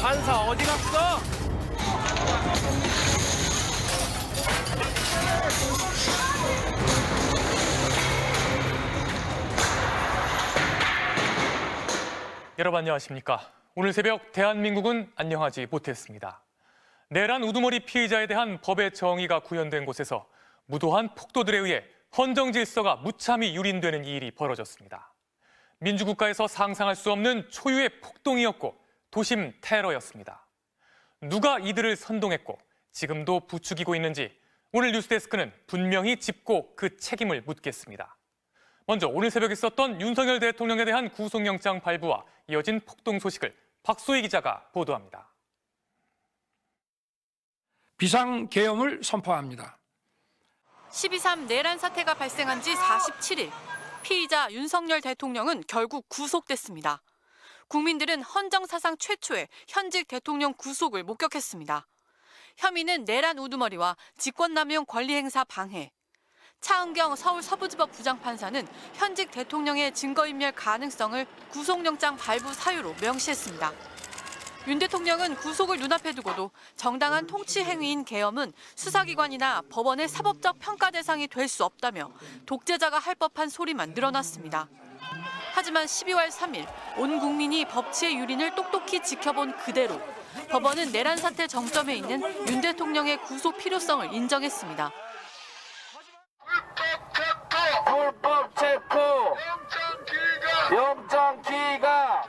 판사 어디 갔어? 여러분 안녕하십니까? 오늘 새벽 대한민국은 안녕하지 못했습니다. 내란 우두머리 피의자에 대한 법의 정의가 구현된 곳에서 무도한 폭도들에 의해 헌정 질서가 무참히 유린되는 이 일이 벌어졌습니다. 민주국가에서 상상할 수 없는 초유의 폭동이었고 도심 테러였습니다. 누가 이들을 선동했고 지금도 부추기고 있는지 오늘 뉴스데스크는 분명히 짚고 그 책임을 묻겠습니다. 먼저 오늘 새벽 있었던 윤석열 대통령에 대한 구속영장 발부와 이어진 폭동 소식을 박소희 기자가 보도합니다. 비상계엄을 선포합니다. 12.3 내란 사태가 발생한 지 47일, 피의자 윤석열 대통령은 결국 구속됐습니다. 국민들은 헌정사상 최초의 현직 대통령 구속을 목격했습니다. 혐의는 내란 우두머리와 직권남용 권리행사 방해. 차은경 서울 서부지법 부장판사는 현직 대통령의 증거인멸 가능성을 구속영장 발부 사유로 명시했습니다. 윤 대통령은 구속을 눈앞에 두고도 정당한 통치 행위인 계엄은 수사기관이나 법원의 사법적 평가 대상이 될 수 없다며 독재자가 할 법한 소리만 늘어났습니다. 하지만 12월 3일 온 국민이 법치의 유린을 똑똑히 지켜본 그대로 법원은 내란 사태 정점에 있는 윤 대통령의 구속 필요성을 인정했습니다. 불법 체포, 영장 기각.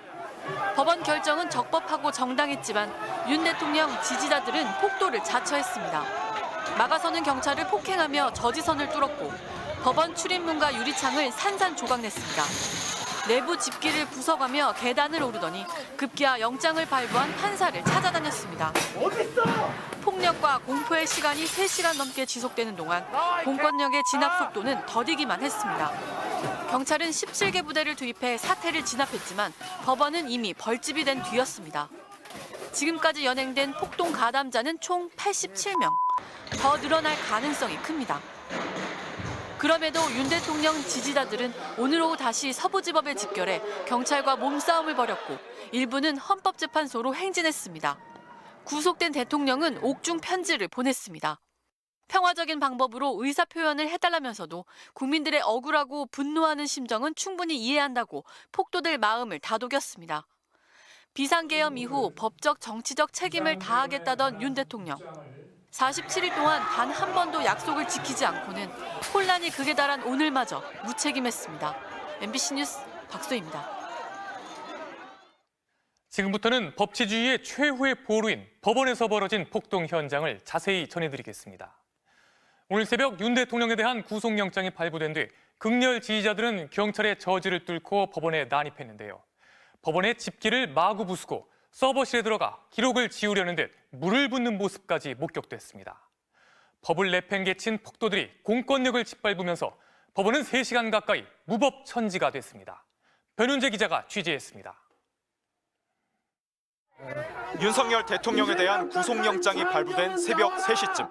법원 결정은 적법하고 정당했지만 윤 대통령 지지자들은 폭도를 자처했습니다. 막아서는 경찰을 폭행하며 저지선을 뚫었고 법원 출입문과 유리창을 산산조각냈습니다. 내부 집기를 부숴가며 계단을 오르더니 급기야 영장을 발부한 판사를 찾아다녔습니다. 폭력과 공포의 시간이 3시간 넘게 지속되는 동안 공권력의 진압 속도는 더디기만 했습니다. 경찰은 17개 부대를 투입해 사태를 진압했지만 법원은 이미 벌집이 된 뒤였습니다. 지금까지 연행된 폭동 가담자는 총 87명. 더 늘어날 가능성이 큽니다. 그럼에도 윤 대통령 지지자들은 오늘 오후 다시 서부지법에 집결해 경찰과 몸싸움을 벌였고 일부는 헌법재판소로 행진했습니다. 구속된 대통령은 옥중 편지를 보냈습니다. 평화적인 방법으로 의사표현을 해달라면서도 국민들의 억울하고 분노하는 심정은 충분히 이해한다고 폭도들 마음을 다독였습니다. 비상계엄 이후 법적 정치적 책임을 다하겠다던 윤 대통령. 47일 동안 단 한 번도 약속을 지키지 않고는 혼란이 극에 달한 오늘마저 무책임했습니다. MBC 뉴스 박소희입니다. 지금부터는 법치주의의 최후의 보루인 법원에서 벌어진 폭동 현장을 자세히 전해드리겠습니다. 오늘 새벽 윤 대통령에 대한 구속영장이 발부된 뒤 극렬 지지자들은 경찰의 저지를 뚫고 법원에 난입했는데요. 법원의 집기를 마구 부수고 서버실에 들어가 기록을 지우려는 듯 물을 붓는 모습까지 목격됐습니다. 법을 내팽개친 폭도들이 공권력을 짓밟으면서 법원은 3시간 가까이 무법천지가 됐습니다. 변윤재 기자가 취재했습니다. 윤석열 대통령에 대한 구속영장이 발부된 새벽 3시쯤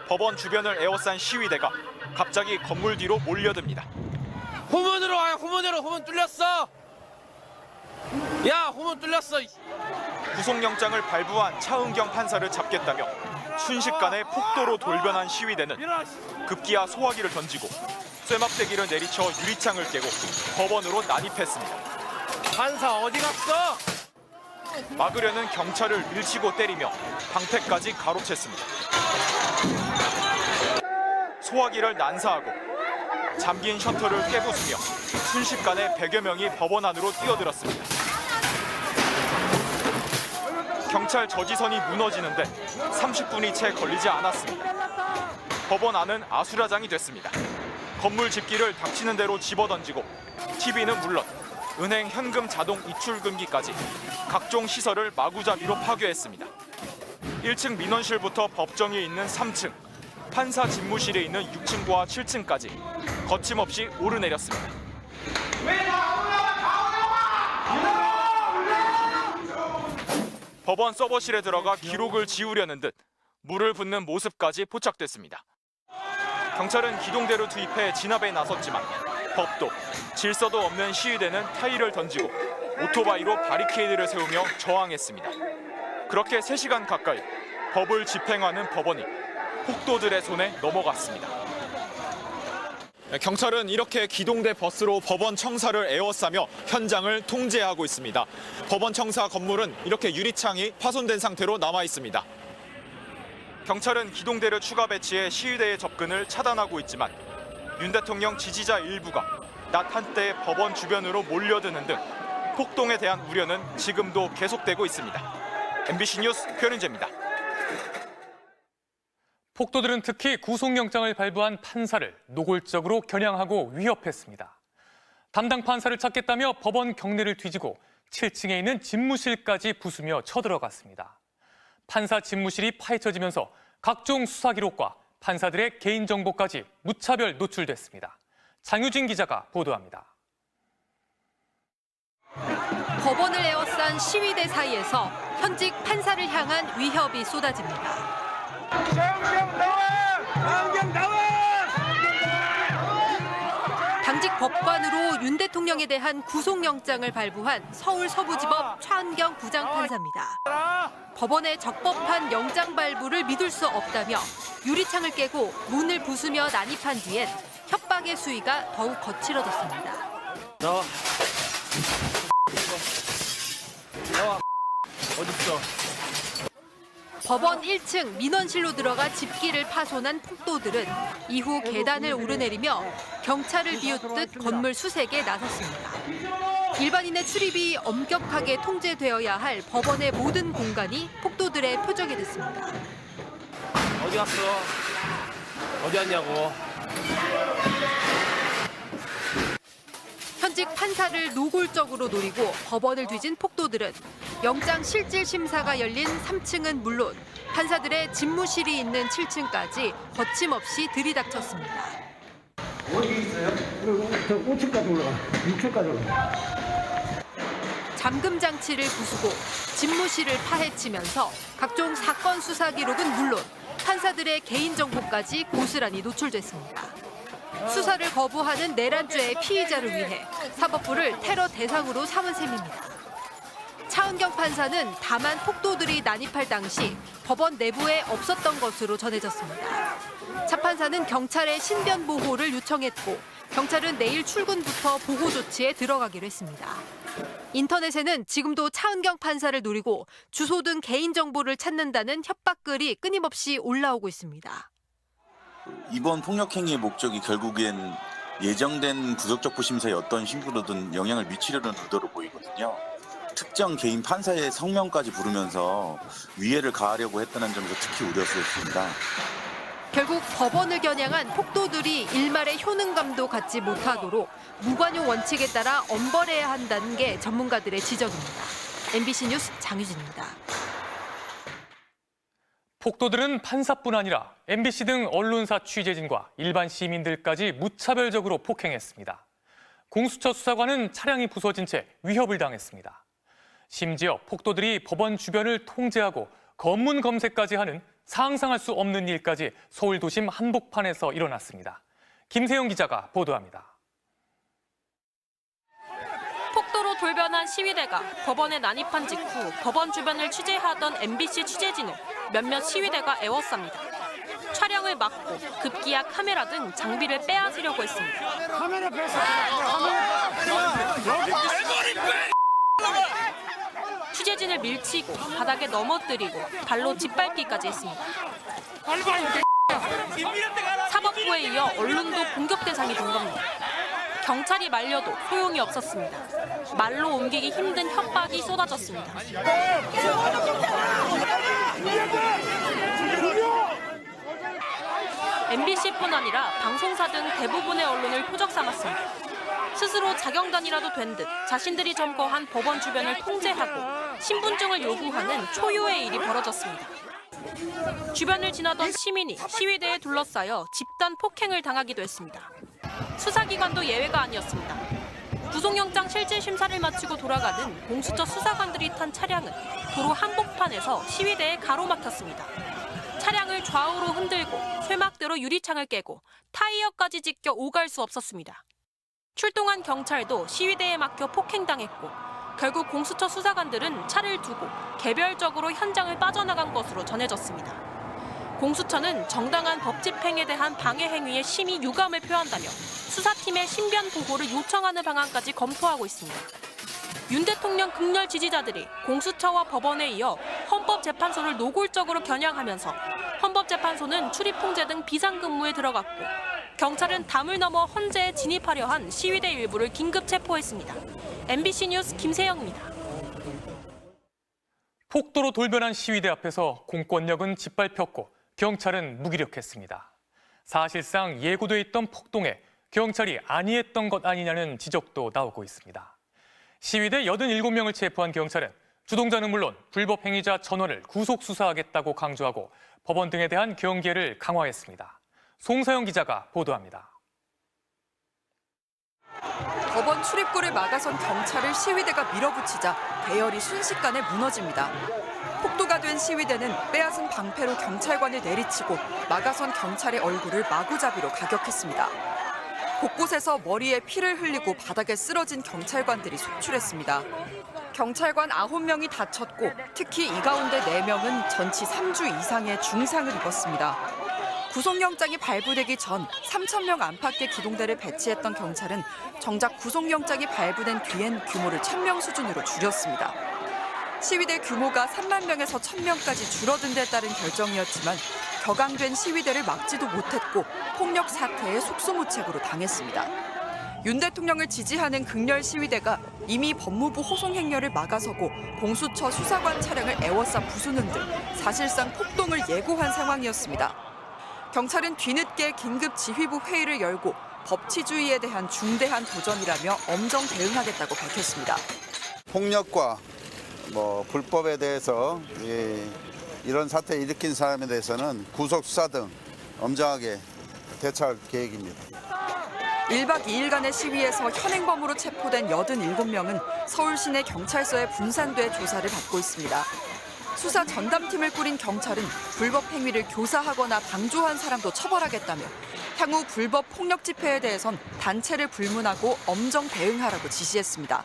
법원 주변을 에워싼 시위대가 갑자기 건물 뒤로 몰려듭니다. 후문으로 와요. 후문으로. 후문 뚫렸어. 야, 후문 뚫렸어. 구속영장을 발부한 차은경 판사를 잡겠다며 순식간에 폭도로 돌변한 시위대는 급기야 소화기를 던지고 쇠막대기를 내리쳐 유리창을 깨고 법원으로 난입했습니다. 판사 어디 갔어? 막으려는 경찰을 밀치고 때리며 방패까지 가로챘습니다. 소화기를 난사하고 잠긴 셔터를 깨부수며 순식간에 100여 명이 법원 안으로 뛰어들었습니다. 경찰 저지선이 무너지는데 30분이 채 걸리지 않았습니다. 법원 안은 아수라장이 됐습니다. 건물 집기를 닥치는 대로 집어던지고 TV는 물론 은행 현금 자동 이출금기까지 각종 시설을 마구잡이로 파괴했습니다. 1층 민원실부터 법정이 있는 3층, 판사 집무실에 있는 6층과 7층까지 거침없이 오르내렸습니다. 법원 서버실에 들어가 기록을 지우려는 듯 물을 붓는 모습까지 포착됐습니다. 경찰은 기동대를 투입해 진압에 나섰지만 법도, 질서도 없는 시위대는 타일을 던지고 오토바이로 바리케이드를 세우며 저항했습니다. 그렇게 3시간 가까이 법을 집행하는 법원이 폭도들의 손에 넘어갔습니다. 경찰은 이렇게 기동대 버스로 법원 청사를 에워싸며 현장을 통제하고 있습니다. 법원 청사 건물은 이렇게 유리창이 파손된 상태로 남아 있습니다. 경찰은 기동대를 추가 배치해 시위대의 접근을 차단하고 있지만 윤 대통령 지지자 일부가 낮 한때 법원 주변으로 몰려드는 등 폭동에 대한 우려는 지금도 계속되고 있습니다. MBC 뉴스 표현재입니다. 폭도들은 특히 구속영장을 발부한 판사를 노골적으로 겨냥하고 위협했습니다. 담당 판사를 찾겠다며 법원 경내를 뒤지고 7층에 있는 집무실까지 부수며 쳐들어갔습니다. 판사 집무실이 파헤쳐지면서 각종 수사 기록과 판사들의 개인정보까지 무차별 노출됐습니다. 장유진 기자가 보도합니다. 법원을 에워싼 시위대 사이에서 현직 판사를 향한 위협이 쏟아집니다. 당직 법관으로 윤 대통령에 대한 구속영장을 발부한 서울 서부지법 차은경 부장판사입니다. 법원의 적법한 영장 발부를 믿을 수 없다며 유리창을 깨고 문을 부수며 난입한 뒤엔 협박의 수위가 더욱 거칠어졌습니다. 나와. 어딨어? 법원 1층 민원실로 들어가 집기를 파손한 폭도들은 이후 계단을 오르내리며 경찰을 비웃듯 건물 수색에 나섰습니다. 일반인의 출입이 엄격하게 통제되어야 할 법원의 모든 공간이 폭도들의 표적이 됐습니다. 어디 갔어? 어디 왔냐고? 현직 판사를 노골적으로 노리고 법원을 뒤진 폭도들은 영장 실질 심사가 열린 3층은 물론 판사들의 집무실이 있는 7층까지 거침없이 들이닥쳤습니다. 어디 있어요? 저 5층까지 올라가. 6층까지 올라가. 잠금 장치를 부수고 집무실을 파헤치면서 각종 사건 수사 기록은 물론 판사들의 개인정보까지 고스란히 노출됐습니다. 수사를 거부하는 내란죄의 피의자를 위해 사법부를 테러 대상으로 삼은 셈입니다. 차은경 판사는 다만 폭도들이 난입할 당시 법원 내부에 없었던 것으로 전해졌습니다. 차 판사는 경찰의 신변 보호를 요청했고 경찰은 내일 출근부터 보호 조치에 들어가기로 했습니다. 인터넷에는 지금도 차은경 판사를 노리고 주소 등 개인정보를 찾는다는 협박글이 끊임없이 올라오고 있습니다. 이번 폭력행위의 목적이 결국엔 예정된 구속적부 심사에 어떤 신부로든 영향을 미치려는 의도로 보이거든요. 특정 개인 판사의 성명까지 부르면서 위해를 가하려고 했다는 점에서 특히 우려스럽습니다. 결국 법원을 겨냥한 폭도들이 일말의 효능감도 갖지 못하도록 무관용 원칙에 따라 엄벌해야 한다는 게 전문가들의 지적입니다. MBC 뉴스 장유진입니다. 폭도들은 판사뿐 아니라 MBC 등 언론사 취재진과 일반 시민들까지 무차별적으로 폭행했습니다. 공수처 수사관은 차량이 부서진 채 위협을 당했습니다. 심지어 폭도들이 법원 주변을 통제하고 검문 검색까지 하는 상상할 수 없는 일까지 서울 도심 한복판에서 일어났습니다. 김세용 기자가 보도합니다. 폭도로 돌변한 시위대가 법원에 난입한 직후 법원 주변을 취재하던 MBC 취재진을 몇몇 시위대가 에워쌉니다. 촬영을 막고 급기야 카메라 등 장비를 빼앗으려고 했습니다. 카메라 뺐어. 취재진을 밀치고 바닥에 넘어뜨리고 발로 짓밟기까지 했습니다. 사법부에 이어 언론도 공격 대상이 된 겁니다. 경찰이 말려도 소용이 없었습니다. 말로 옮기기 힘든 협박이 쏟아졌습니다. MBC뿐 아니라 방송사 등 대부분의 언론을 표적 삼았습니다. 스스로 자경단이라도 된 듯 자신들이 점거한 법원 주변을 통제하고 신분증을 요구하는 초유의 일이 벌어졌습니다. 주변을 지나던 시민이 시위대에 둘러싸여 집단 폭행을 당하기도 했습니다. 수사기관도 예외가 아니었습니다. 구속영장 실질 심사를 마치고 돌아가는 공수처 수사관들이 탄 차량은 도로 한복판에서 시위대에 가로막혔습니다. 차량을 좌우로 흔들고 쇠막대로 유리창을 깨고 타이어까지 찢겨 오갈 수 없었습니다. 출동한 경찰도 시위대에 막혀 폭행당했고 결국 공수처 수사관들은 차를 두고 개별적으로 현장을 빠져나간 것으로 전해졌습니다. 공수처는 정당한 법 집행에 대한 방해 행위에 심히 유감을 표한다며 수사팀의 신변 보호를 요청하는 방안까지 검토하고 있습니다. 윤 대통령 극렬 지지자들이 공수처와 법원에 이어 헌법재판소를 노골적으로 겨냥하면서 헌법재판소는 출입통제 등 비상근무에 들어갔고 경찰은 담을 넘어 헌재에 진입하려 한 시위대 일부를 긴급 체포했습니다. MBC 뉴스 김세영입니다. 폭도로 돌변한 시위대 앞에서 공권력은 짓밟혔고 경찰은 무기력했습니다. 사실상 예고돼 있던 폭동에 경찰이 안이했던 것 아니냐는 지적도 나오고 있습니다. 시위대 87명을 체포한 경찰은 주동자는 물론 불법 행위자 전원을 구속 수사하겠다고 강조하고 법원 등에 대한 경계를 강화했습니다. 송서영 기자가 보도합니다. 법원 출입구를 막아선 경찰을 시위대가 밀어붙이자 대열이 순식간에 무너집니다. 폭도가 된 시위대는 빼앗은 방패로 경찰관을 내리치고 막아선 경찰의 얼굴을 마구잡이로 가격했습니다. 곳곳에서 머리에 피를 흘리고 바닥에 쓰러진 경찰관들이 속출했습니다. 경찰관 9명이 다쳤고 특히 이 가운데 4명은 전치 3주 이상의 중상을 입었습니다. 구속영장이 발부되기 전 3,000명 안팎의 기동대를 배치했던 경찰은 정작 구속영장이 발부된 뒤엔 규모를 1,000명 수준으로 줄였습니다. 시위대 규모가 3만 명에서 1,000명까지 줄어든 데 따른 결정이었지만 격앙된 시위대를 막지도 못했고 폭력 사태에 속수무책으로 당했습니다. 윤 대통령을 지지하는 극렬 시위대가 이미 법무부 호송 행렬을 막아서고 공수처 수사관 차량을 에워싸 부수는 등 사실상 폭동을 예고한 상황이었습니다. 경찰은 뒤늦게 긴급 지휘부 회의를 열고 법치주의에 대한 중대한 도전이라며 엄정 대응하겠다고 밝혔습니다. 폭력과 불법에 대해서 이런 사태 일으킨 사람에 대해서는 구속 수사 등 엄정하게 대처할 계획입니다. 1박 2일간의 시위에서 현행범으로 체포된 87명은 서울 시내 경찰서에 분산돼 조사를 받고 있습니다. 수사 전담팀을 꾸린 경찰은 불법 행위를 교사하거나 방조한 사람도 처벌하겠다며 향후 불법 폭력 집회에 대해선 단체를 불문하고 엄정 대응하라고 지시했습니다.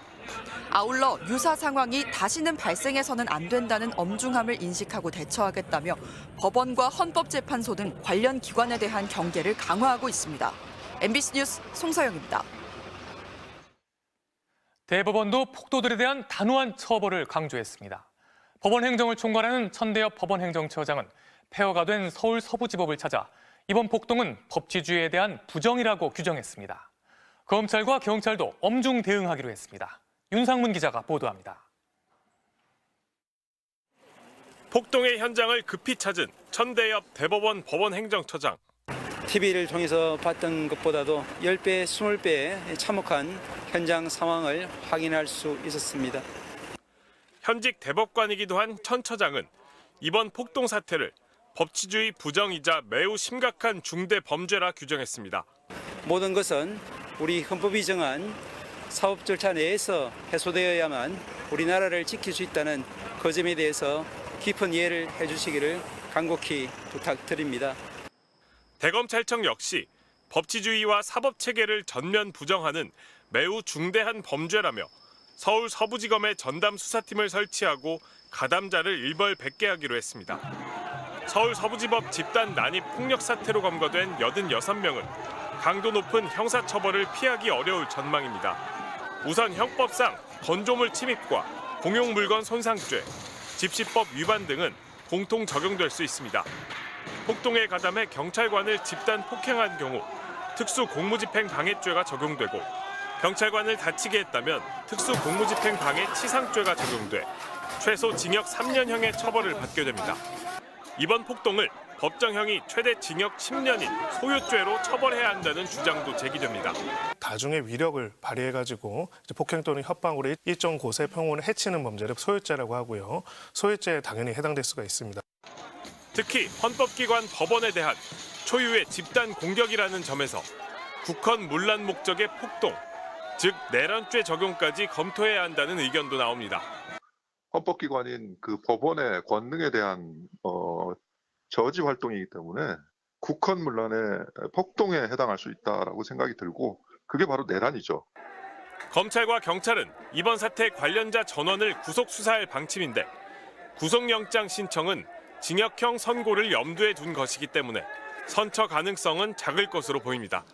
아울러 유사 상황이 다시는 발생해서는 안 된다는 엄중함을 인식하고 대처하겠다며 법원과 헌법재판소 등 관련 기관에 대한 경계를 강화하고 있습니다. MBC 뉴스 송서영입니다. 대법원도 폭도들에 대한 단호한 처벌을 강조했습니다. 법원 행정을 총괄하는 천대엽 법원행정처장은 폐허가 된 서울 서부지법을 찾아 이번 폭동은 법치주의에 대한 부정이라고 규정했습니다. 검찰과 경찰도 엄중 대응하기로 했습니다. 윤상문 기자가 보도합니다. 폭동의 현장을 급히 찾은 천대엽 대법원 법원행정처장. TV를 통해서 봤던 것보다도 10배, 20배의 참혹한 현장 상황을 확인할 수 있었습니다. 현직 대법관이기도 한 천 처장은 이번 폭동 사태를 법치주의 부정이자 매우 심각한 중대 범죄라 규정했습니다. 모든 것은 우리 헌법이 정한 사법 절차 내에서 해소되어야만 우리나라를 지킬 수 있다는 그 점에 대해서 깊은 이해를 해주시기를 간곡히 부탁드립니다. 대검찰청 역시 법치주의와 사법체계를 전면 부정하는 매우 중대한 범죄라며 서울 서부지검에 전담 수사팀을 설치하고 가담자를 일벌 100개 하기로 했습니다. 서울 서부지법 집단 난입 폭력 사태로 검거된 86명은 강도 높은 형사처벌을 피하기 어려울 전망입니다. 우선 형법상 건조물 침입과 공용물건 손상죄, 집시법 위반 등은 공통 적용될 수 있습니다. 폭동에 가담해 경찰관을 집단 폭행한 경우 특수공무집행 방해죄가 적용되고 경찰관을 다치게 했다면 특수공무집행 방해 치상죄가 적용돼 최소 징역 3년형의 처벌을 받게 됩니다. 이번 폭동을 법정형이 최대 징역 10년인 소유죄로 처벌해야 한다는 주장도 제기됩니다. 다중의 위력을 발휘해가지고 폭행 또는 협박으로 일정 곳의 평온을 해치는 범죄를 소유죄라고 하고요. 소유죄에 당연히 해당될 수가 있습니다. 특히 헌법기관 법원에 대한 초유의 집단 공격이라는 점에서 국헌 문란 목적의 폭동, 즉 내란죄 적용까지 검토해야 한다는 의견도 나옵니다. 헌법기관인 그 법원의 권능에 대한 저지 활동이기 때문에 국헌문란의 폭동에 해당할 수 있다라고 생각이 들고 그게 바로 내란이죠. 검찰과 경찰은 이번 사태 관련자 전원을 구속 수사할 방침인데 구속영장 신청은 징역형 선고를 염두에 둔 것이기 때문에 선처 가능성은 작을 것으로 보입니다.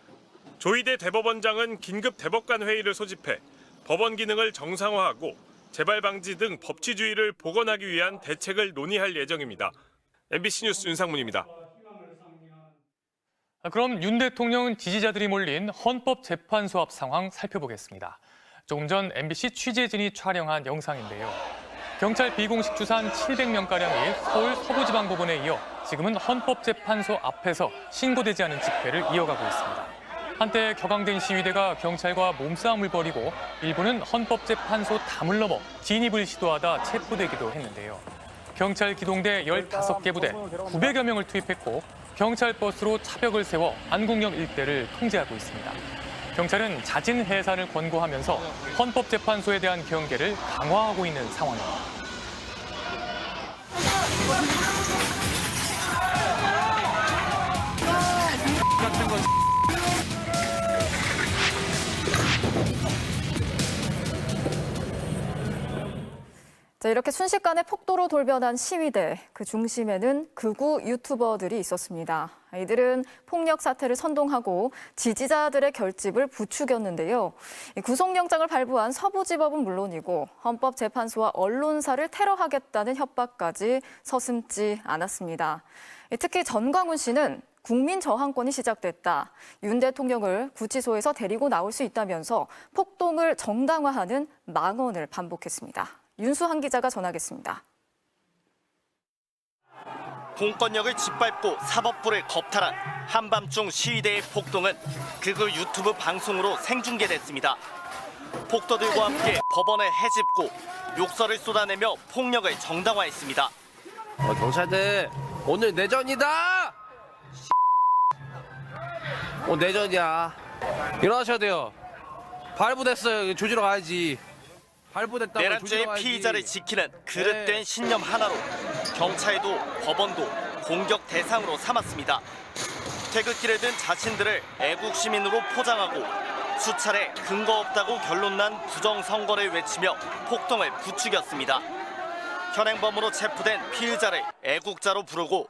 조희대 대법원장은 긴급 대법관 회의를 소집해 법원 기능을 정상화하고 재발 방지 등 법치주의를 복원하기 위한 대책을 논의할 예정입니다. MBC 뉴스 윤상문입니다. 그럼 윤 대통령 지지자들이 몰린 헌법재판소 앞 상황 살펴보겠습니다. 조금 전 MBC 취재진이 촬영한 영상인데요. 경찰 비공식 추산 700명가량이 서울 서부지방법원에 이어 지금은 헌법재판소 앞에서 신고되지 않은 집회를 이어가고 있습니다. 한때 격앙된 시위대가 경찰과 몸싸움을 벌이고 일부는 헌법재판소 담을 넘어 진입을 시도하다 체포되기도 했는데요. 경찰 기동대 15개 부대 900여 명을 투입했고 경찰 버스로 차벽을 세워 안국역 일대를 통제하고 있습니다. 경찰은 잦은 해산을 권고하면서 헌법재판소에 대한 경계를 강화하고 있는 상황입니다. 자, 이렇게 순식간에 폭도로 돌변한 시위대, 그 중심에는 극우 유튜버들이 있었습니다. 이들은 폭력 사태를 선동하고 지지자들의 결집을 부추겼는데요. 구속영장을 발부한 서부지법은 물론이고 헌법재판소와 언론사를 테러하겠다는 협박까지 서슴지 않았습니다. 특히 전광훈 씨는 국민 저항권이 시작됐다. 윤 대통령을 구치소에서 데리고 나올 수 있다면서 폭동을 정당화하는 망언을 반복했습니다. 윤수한 기자가 전하겠습니다. 공권력을 짓밟고 사법부를 겁탈한 한밤중 시위대의 폭동은 극우 유튜브 방송으로 생중계됐습니다. 폭도들과 함께 법원을 해집고 욕설을 쏟아내며 폭력을 정당화했습니다. 경찰들 오늘 내전이다! 오늘 내전이야. 일어나셔야 돼요. 발부됐어요. 조지러 가야지. 내란죄의 피의자를 지키는 그릇된 신념 하나로 경찰도 법원도 공격 대상으로 삼았습니다. 태극기를 든 자신들을 애국 시민으로 포장하고 수차례 근거 없다고 결론난 부정선거를 외치며 폭동을 부추겼습니다. 현행범으로 체포된 피의자를 애국자로 부르고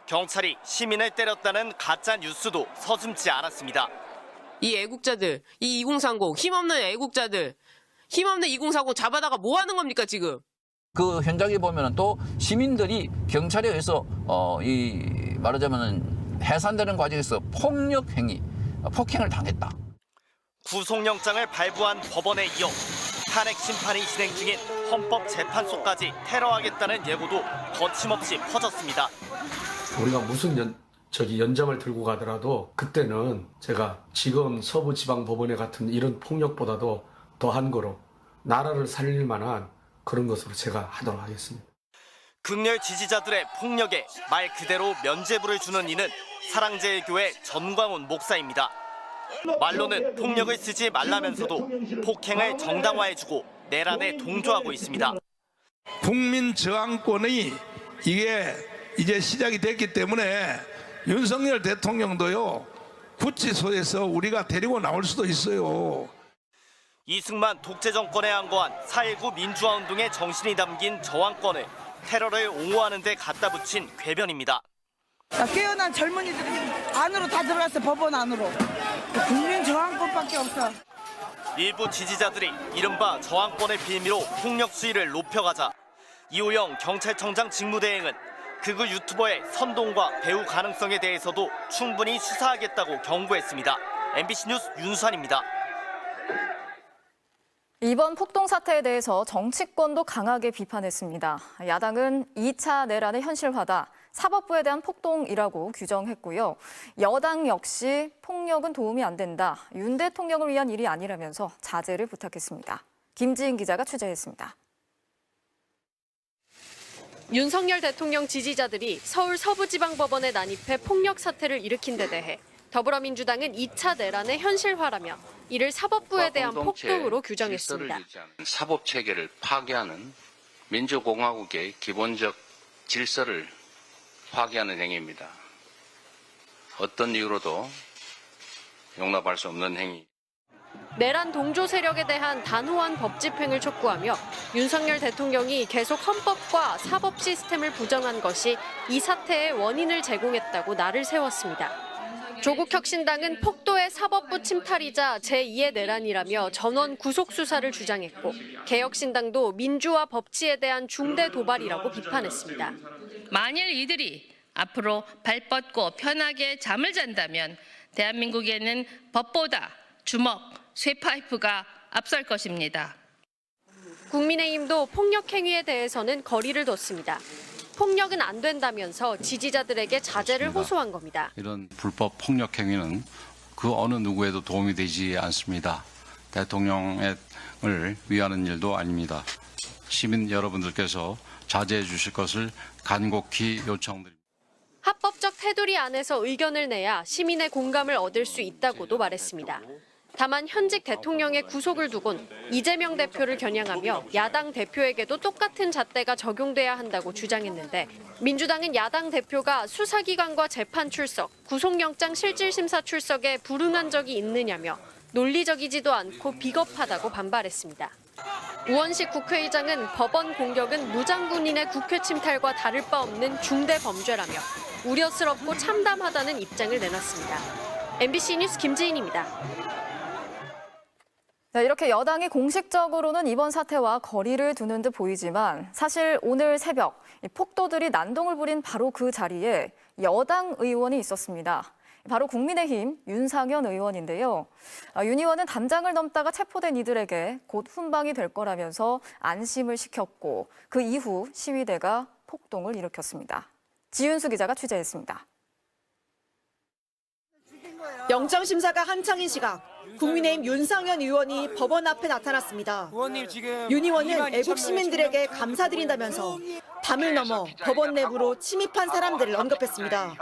경찰이 시민을 때렸다는 가짜 뉴스도 서슴지 않았습니다. 이 애국자들, 이 2030 힘없는 애국자들, 힘없는 2040 잡아다가 뭐 하는 겁니까 지금? 그 현장에 보면은 또 시민들이 경찰에 의해서 말하자면은 해산되는 과정에서 폭력 행위, 폭행을 당했다. 구속영장을 발부한 법원에 이어 탄핵 심판이 진행 중인 헌법재판소까지 테러하겠다는 예고도 거침없이 퍼졌습니다. 우리가 무슨 연장을 들고 가더라도 그때는 제가 지금 서부지방법원에 같은 이런 폭력보다도 더한 거로 나라를 살릴 만한 그런 것으로 제가 하도록 하겠습니다. 극렬 지지자들의 폭력에 말 그대로 면죄부를 주는 이는 사랑제일교회 전광훈 목사입니다. 말로는 폭력을 쓰지 말라면서도 폭행을 정당화해주고 내란에 동조하고 있습니다. 국민 저항권이 이게 이제 시작이 됐기 때문에 윤석열 대통령도요 구치소에서 우리가 데리고 나올 수도 있어요. 이승만 독재 정권에 항거한 4.19 민주화운동의 정신이 담긴 저항권을 테러를 옹호하는 데 갖다 붙인 궤변입니다. 깨어난 젊은이들이 안으로 다 들어갔어, 법원 안으로. 국민 저항권밖에 없어. 일부 지지자들이 이른바 저항권의 빌미로 폭력 수위를 높여가자 이호영 경찰청장 직무대행은 극우 유튜버의 선동과 배후 가능성에 대해서도 충분히 수사하겠다고 경고했습니다. MBC 뉴스 윤수환입니다. 이번 폭동 사태에 대해서 정치권도 강하게 비판했습니다. 야당은 2차 내란의 현실화다, 사법부에 대한 폭동이라고 규정했고요. 여당 역시 폭력은 도움이 안 된다, 윤 대통령을 위한 일이 아니라면서 자제를 부탁했습니다. 김지인 기자가 취재했습니다. 윤석열 대통령 지지자들이 서울 서부지방법원에 난입해 폭력 사태를 일으킨 데 대해 더불어민주당은 2차 내란의 현실화라며 이를 사법부에 대한 폭동으로 규정했습니다. 사법체계를 파괴하는 민주공화국의 기본적 질서를 파괴하는 행위입니다. 어떤 이유로도 용납할 수 없는 행위. 내란 동조 세력에 대한 단호한 법 집행을 촉구하며 윤석열 대통령이 계속 헌법과 사법 시스템을 부정한 것이 이 사태의 원인을 제공했다고 날을 세웠습니다. 조국혁신당은 폭도의 사법부 침탈이자 제2의 내란이라며 전원 구속 수사를 주장했고 개혁신당도 민주화 법치에 대한 중대 도발이라고 비판했습니다. 만일 이들이 앞으로 발 뻗고 편하게 잠을 잔다면 대한민국에는 법보다 주먹, 쇠파이프가 앞설 것입니다. 국민의힘도 폭력 행위에 대해서는 거리를 뒀습니다. 폭력은 안 된다면서 지지자들에게 자제를 호소한 겁니다. 이런 불법 폭력 행위는 그 어느 누구에도 도움이 되지 않습니다. 대통령을 위하는 일도 아닙니다. 시민 여러분들께서 자제해 주실 것을 간곡히 요청드립니다. 합법적 테두리 안에서 의견을 내야 시민의 공감을 얻을 수 있다고도 말했습니다. 다만 현직 대통령의 구속을 두곤 이재명 대표를 겨냥하며 야당 대표에게도 똑같은 잣대가 적용돼야 한다고 주장했는데 민주당은 야당 대표가 수사기관과 재판 출석, 구속영장 실질심사 출석에 불응한 적이 있느냐며 논리적이지도 않고 비겁하다고 반발했습니다. 우원식 국회의장은 법원 공격은 무장군인의 국회 침탈과 다를 바 없는 중대 범죄라며 우려스럽고 참담하다는 입장을 내놨습니다. MBC 뉴스 김지인입니다. 네, 이렇게 여당이 공식적으로는 이번 사태와 거리를 두는 듯 보이지만 사실 오늘 새벽 폭도들이 난동을 부린 바로 그 자리에 여당 의원이 있었습니다. 바로 국민의힘 윤상현 의원인데요. 윤 의원은 담장을 넘다가 체포된 이들에게 곧 훈방이 될 거라면서 안심을 시켰고 그 이후 시위대가 폭동을 일으켰습니다. 지윤수 기자가 취재했습니다. 영장심사가 한창인 시각 국민의힘 윤상현 의원이 법원 앞에 나타났습니다. 윤 의원은 애국 시민들에게 감사드린다면서 담을 넘어 법원 내부로 침입한 사람들을 언급했습니다.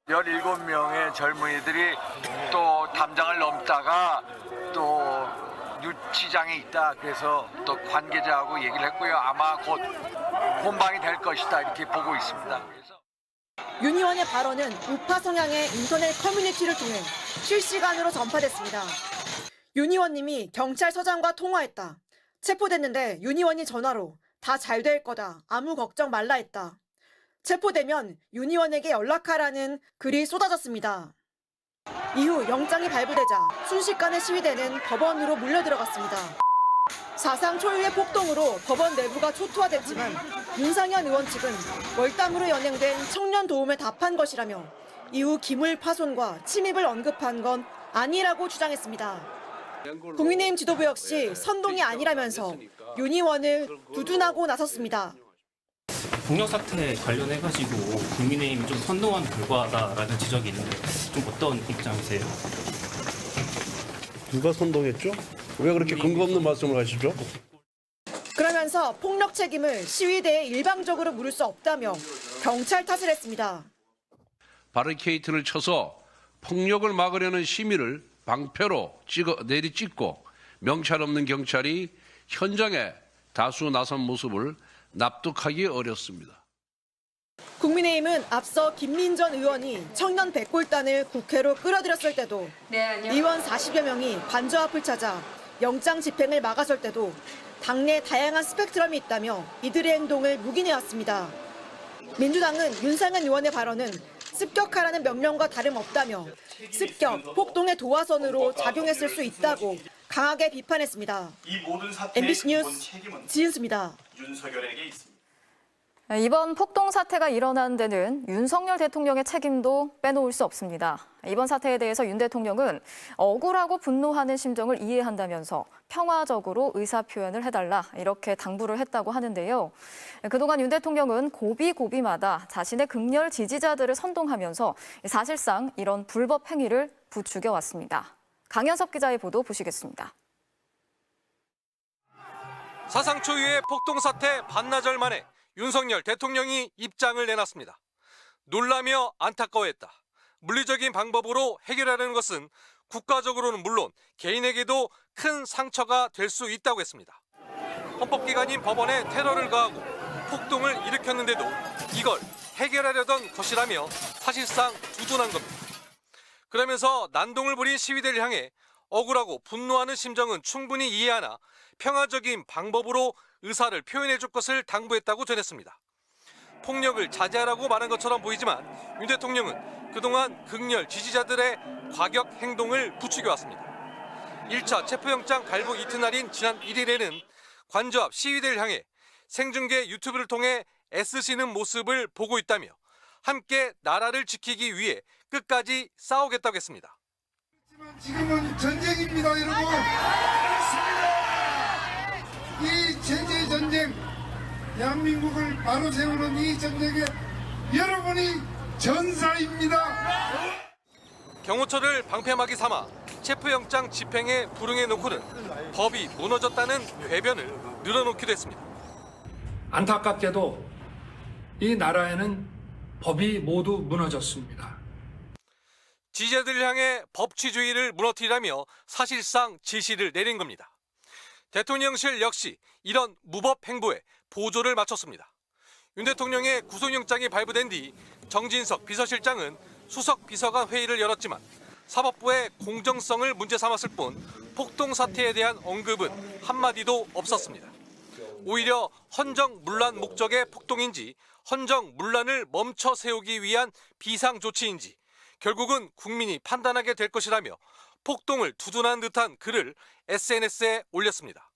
17명의 젊은이들이 또 담장을 넘다가 또 유치장에 있다. 그래서 또 관계자하고 얘기를 했고요. 아마 곧 혼방이 될 것이다. 이렇게 보고 있습니다. 윤 의원의 발언은 우파 성향의 인터넷 커뮤니티를 통해 실시간으로 전파됐습니다. 윤 의원님이 경찰서장과 통화했다. 체포됐는데 윤 의원이 전화로 다 잘 될 거다. 아무 걱정 말라 했다. 체포되면 윤 의원에게 연락하라는 글이 쏟아졌습니다. 이후 영장이 발부되자 순식간에 시위대는 법원으로 몰려들어갔습니다. 사상 초유의 폭동으로 법원 내부가 초토화됐지만 윤상현 의원 측은 월담으로 연행된 청년 도움에 답한 것이라며 이후 기물 파손과 침입을 언급한 건 아니라고 주장했습니다. 국민의힘 지도부 역시 선동이 아니라면서 윤 의원을 두둔하고 나섰습니다. 폭력 사태 관련해가지고 국민의힘이 좀 선동한 결과다라는 지적이 있는데 좀 어떤 입장이세요? 누가 선동했죠? 왜 그렇게 근거 없는 말씀을 하시죠? 그러면서 폭력 책임을 시위대에 일방적으로 물을 수 없다며 경찰 탓을 했습니다. 바리케이트를 쳐서 폭력을 막으려는 시민을 방패로 내리찍고 명찰 없는 경찰이 현장에 다수 나선 모습을 납득하기 어렵습니다. 국민의힘은 앞서 김민전 의원이 청년 백골단을 국회로 끌어들였을 때도 의원 40여 명이 관저 앞을 찾아 영장 집행을 막아설 때도 당내 다양한 스펙트럼이 있다며 이들의 행동을 묵인해왔습니다. 민주당은 윤상현 의원의 발언은 습격하라는 명령과 다름없다며 습격, 폭동의 도화선으로 작용했을 수 있다고 강하게 비판했습니다. MBC 뉴스 지은수입니다. 윤석열에게 있습니다. 이번 폭동 사태가 일어난 데는 윤석열 대통령의 책임도 빼놓을 수 없습니다. 이번 사태에 대해서 윤 대통령은 억울하고 분노하는 심정을 이해한다면서 평화적으로 의사표현을 해달라 이렇게 당부를 했다고 하는데요. 그동안 윤 대통령은 고비고비마다 자신의 극렬 지지자들을 선동하면서 사실상 이런 불법 행위를 부추겨왔습니다. 강현석 기자의 보도 보시겠습니다. 사상 초유의 폭동 사태 반나절 만에 윤석열 대통령이 입장을 내놨습니다. 놀라며 안타까워했다. 물리적인 방법으로 해결하려는 것은 국가적으로는 물론 개인에게도 큰 상처가 될 수 있다고 했습니다. 헌법기관인 법원에 테러를 가하고 폭동을 일으켰는데도 이걸 해결하려던 것이라며 사실상 두둔한 겁니다. 그러면서 난동을 부린 시위대를 향해 억울하고 분노하는 심정은 충분히 이해하나 평화적인 방법으로 의사를 표현해 줄 것을 당부했다고 전했습니다. 폭력을 자제하라고 말한 것처럼 보이지만 윤 대통령은 그동안 극렬 지지자들의 과격 행동을 부추겨왔습니다. 1차 체포영장 발부 이튿날인 지난 1일에는 관저 앞 시위대를 향해 생중계 유튜브를 통해 애쓰시는 모습을 보고 있다며 함께 나라를 지키기 위해 끝까지 싸우겠다고 했습니다. 지금은 전쟁입니다, 여러분. 이 제재 전쟁, 대한민국을 바로 세우는 이 전쟁에 여러분이 전사입니다. 경호처를 방패막이 삼아 체포영장 집행에 불응해 놓고는 법이 무너졌다는 궤변을 늘어놓기도 했습니다. 안타깝게도 이 나라에는 법이 모두 무너졌습니다. 지지자들을 향해 법치주의를 무너뜨리라며 사실상 지시를 내린 겁니다. 대통령실 역시 이런 무법 행보에 보조를 맞췄습니다. 윤 대통령의 구속영장이 발부된 뒤 정진석 비서실장은 수석 비서관 회의를 열었지만 사법부의 공정성을 문제 삼았을 뿐 폭동 사태에 대한 언급은 한마디도 없었습니다. 오히려 헌정문란 목적의 폭동인지 헌정문란을 멈춰 세우기 위한 비상조치인지 결국은 국민이 판단하게 될 것이라며 폭동을 두둔한 듯한 글을 SNS에 올렸습니다.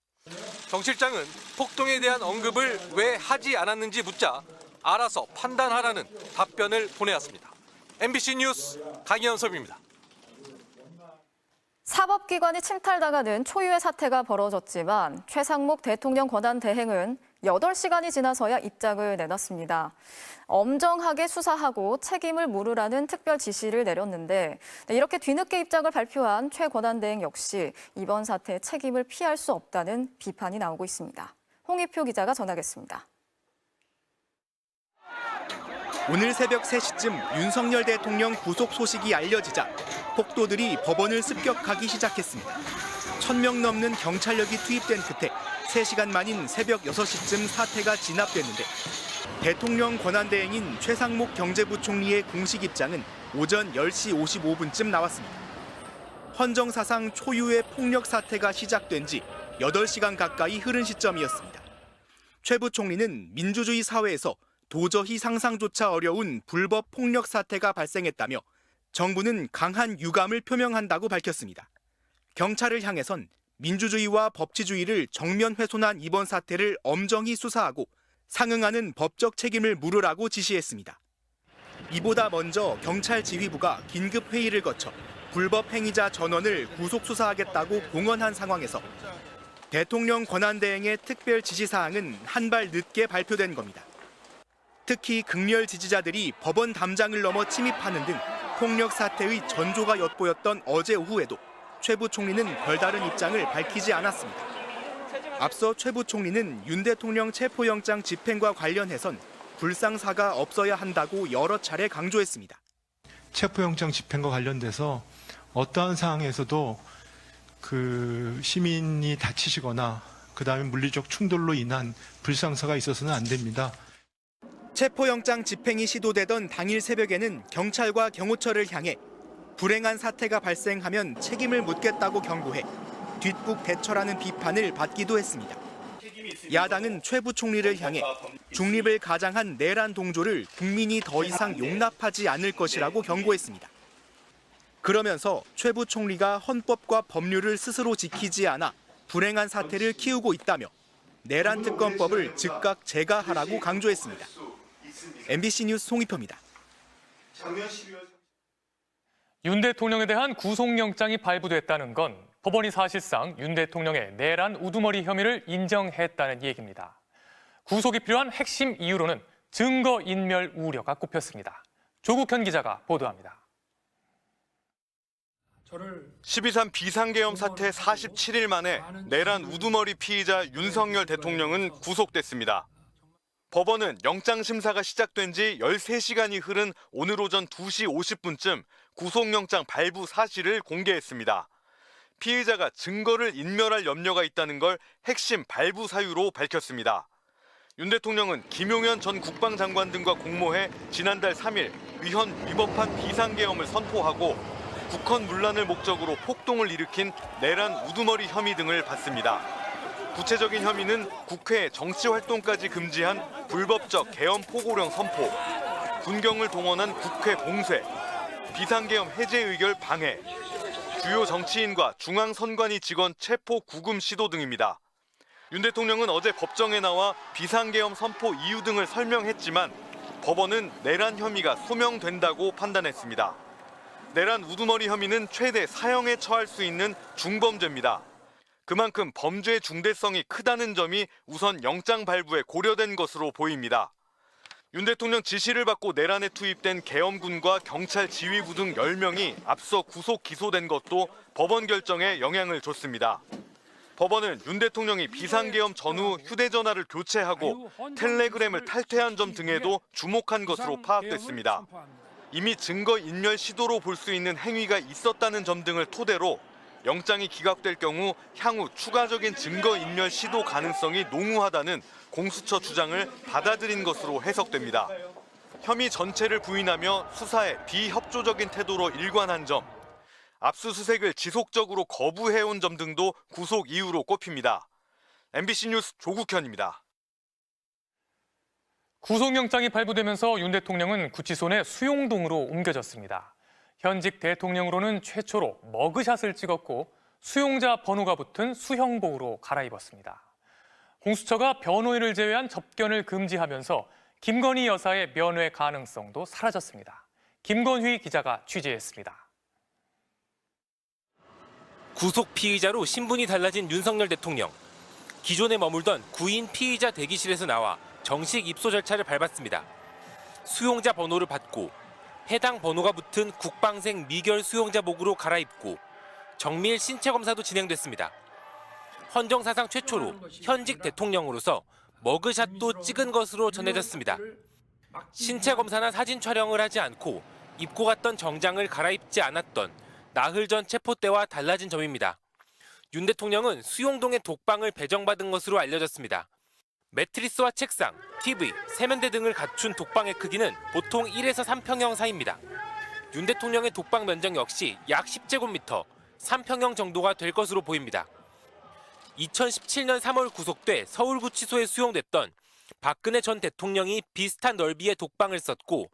정 실장은 폭동에 대한 언급을 왜 하지 않았는지 묻자 알아서 판단하라는 답변을 보내왔습니다. MBC 뉴스 강현섭입니다. 사법기관이 침탈당하는 초유의 사태가 벌어졌지만 최상목 대통령 권한대행은 8시간이 지나서야 입장을 내놨습니다. 엄정하게 수사하고 책임을 물으라는 특별 지시를 내렸는데 이렇게 뒤늦게 입장을 발표한 최 권한대행 역시 이번 사태의 책임을 피할 수 없다는 비판이 나오고 있습니다. 홍희표 기자가 전하겠습니다. 오늘 새벽 3시쯤 윤석열 대통령 구속 소식이 알려지자 폭도들이 법원을 습격하기 시작했습니다. 1,000명 넘는 경찰력이 투입된 끝에 3시간 만인 새벽 6시쯤 사태가 진압됐는데 대통령 권한대행인 최상목 경제부총리의 공식 입장은 오전 10시 55분쯤 나왔습니다. 헌정사상 초유의 폭력 사태가 시작된 지 8시간 가까이 흐른 시점이었습니다. 최 부총리는 민주주의 사회에서 도저히 상상조차 어려운 불법 폭력 사태가 발생했다며 정부는 강한 유감을 표명한다고 밝혔습니다. 경찰을 향해선 민주주의와 법치주의를 정면 훼손한 이번 사태를 엄정히 수사하고 상응하는 법적 책임을 물으라고 지시했습니다. 이보다 먼저 경찰 지휘부가 긴급 회의를 거쳐 불법 행위자 전원을 구속 수사하겠다고 공언한 상황에서 대통령 권한대행의 특별 지시사항은 한 발 늦게 발표된 겁니다. 특히 극렬 지지자들이 법원 담장을 넘어 침입하는 등 폭력 사태의 전조가 엿보였던 어제 오후에도 최 부총리는 별다른 입장을 밝히지 않았습니다. 앞서 최 부총리는 윤 대통령 체포영장 집행과 관련해선 불상사가 없어야 한다고 여러 차례 강조했습니다. 체포영장 집행과 관련돼서 어떠한 상황에서도 시민이 다치시거나 그다음에 물리적 충돌로 인한 불상사가 있어서는 안 됩니다. 체포영장 집행이 시도되던 당일 새벽에는 경찰과 경호처를 향해 불행한 사태가 발생하면 책임을 묻겠다고 경고해 뒷북 대처라는 비판을 받기도 했습니다. 야당은 최 부총리를 향해 중립을 가장한 내란 동조를 국민이 더 이상 용납하지 않을 것이라고 경고했습니다. 그러면서 최 부총리가 헌법과 법률을 스스로 지키지 않아 불행한 사태를 키우고 있다며 내란 특검법을 즉각 제거하라고 강조했습니다. MBC 뉴스 홍희표입니다. 윤 대통령에 대한 구속영장이 발부됐다는 건 법원이 사실상 윤 대통령의 내란 우두머리 혐의를 인정했다는 얘기입니다. 구속이 필요한 핵심 이유로는 증거인멸 우려가 꼽혔습니다. 조국현 기자가 보도합니다. 12.3 비상계엄 사태 47일 만에 내란 우두머리 피의자 윤석열 대통령은 구속됐습니다. 법원은 영장 심사가 시작된 지 13시간이 흐른 오늘 오전 2시 50분쯤 구속영장 발부 사실을 공개했습니다. 피의자가 증거를 인멸할 염려가 있다는 걸 핵심 발부 사유로 밝혔습니다. 윤 대통령은 김용현 전 국방장관 등과 공모해 지난달 3일 위헌 위법한 비상계엄을 선포하고 국헌 문란을 목적으로 폭동을 일으킨 내란 우두머리 혐의 등을 받습니다. 구체적인 혐의는 국회 정치활동까지 금지한 불법적 계엄 포고령 선포, 군경을 동원한 국회 봉쇄, 비상계엄 해제 의결 방해, 주요 정치인과 중앙선관위 직원 체포 구금 시도 등입니다. 윤 대통령은 어제 법정에 나와 비상계엄 선포 이유 등을 설명했지만 법원은 내란 혐의가 소명된다고 판단했습니다. 내란 우두머리 혐의는 최대 사형에 처할 수 있는 중범죄입니다. 그만큼 범죄의 중대성이 크다는 점이 우선 영장 발부에 고려된 것으로 보입니다. 윤 대통령 지시를 받고 내란에 투입된 계엄군과 경찰 지휘부 등 10명이 앞서 구속 기소된 것도 법원 결정에 영향을 줬습니다. 법원은 윤 대통령이 비상계엄 전후 휴대전화를 교체하고 텔레그램을 탈퇴한 점 등에도 주목한 것으로 파악됐습니다. 이미 증거인멸 시도로 볼 수 있는 행위가 있었다는 점 등을 토대로 영장이 기각될 경우 향후 추가적인 증거인멸 시도 가능성이 농후하다는 공수처 주장을 받아들인 것으로 해석됩니다. 혐의 전체를 부인하며 수사에 비협조적인 태도로 일관한 점, 압수수색을 지속적으로 거부해온 점 등도 구속 이유로 꼽힙니다. MBC 뉴스 조국현입니다. 구속영장이 발부되면서 윤 대통령은 구치소 내 수용동으로 옮겨졌습니다. 현직 대통령으로는 최초로 머그샷을 찍었고 수용자 번호가 붙은 수형복으로 갈아입었습니다. 공수처가 변호인을 제외한 접견을 금지하면서 김건희 여사의 면회 가능성도 사라졌습니다. 김건휘 기자가 취재했습니다. 구속 피의자로 신분이 달라진 윤석열 대통령. 기존에 머물던 구인 피의자 대기실에서 나와 정식 입소 절차를 밟았습니다. 수용자 번호를 받고 해당 번호가 붙은 국방생 미결 수용자복으로 갈아입고 정밀 신체 검사도 진행됐습니다. 헌정사상 최초로 현직 대통령으로서 머그샷도 찍은 것으로 전해졌습니다. 신체 검사나 사진 촬영을 하지 않고 입고 갔던 정장을 갈아입지 않았던 나흘 전 체포 때와 달라진 점입니다. 윤 대통령은 수용동의 독방을 배정받은 것으로 알려졌습니다. 매트리스와 책상, TV, 세면대 등을 갖춘 독방의 크기는 보통 1에서 3평형 사이입니다. 윤 대통령의 독방 면적 역시 약 10제곱미터, 3평형 정도가 될 것으로 보입니다. 2017년 3월 구속돼 서울구치소에 수용됐던 박근혜 전 대통령이 비슷한 넓이의 독방을 썼고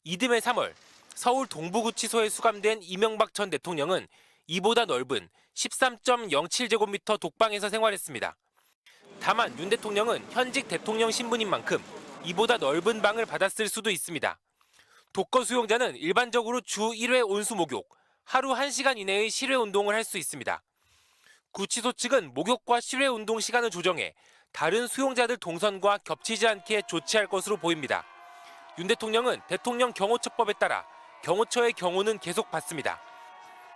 이듬해 3월 서울 동부구치소에 수감된 이명박 전 대통령은 이보다 넓은 13.07제곱미터 독방에서 생활했습니다. 다만 윤 대통령은 현직 대통령 신분인 만큼 이보다 넓은 방을 받았을 수도 있습니다. 독거 수용자는 일반적으로 주 1회 온수 목욕, 하루 1시간 이내의 실외 운동을 할 수 있습니다. 구치소 측은 목욕과 실외 운동 시간을 조정해 다른 수용자들 동선과 겹치지 않게 조치할 것으로 보입니다. 윤 대통령은 대통령 경호처법에 따라 경호처의 경호는 계속 받습니다.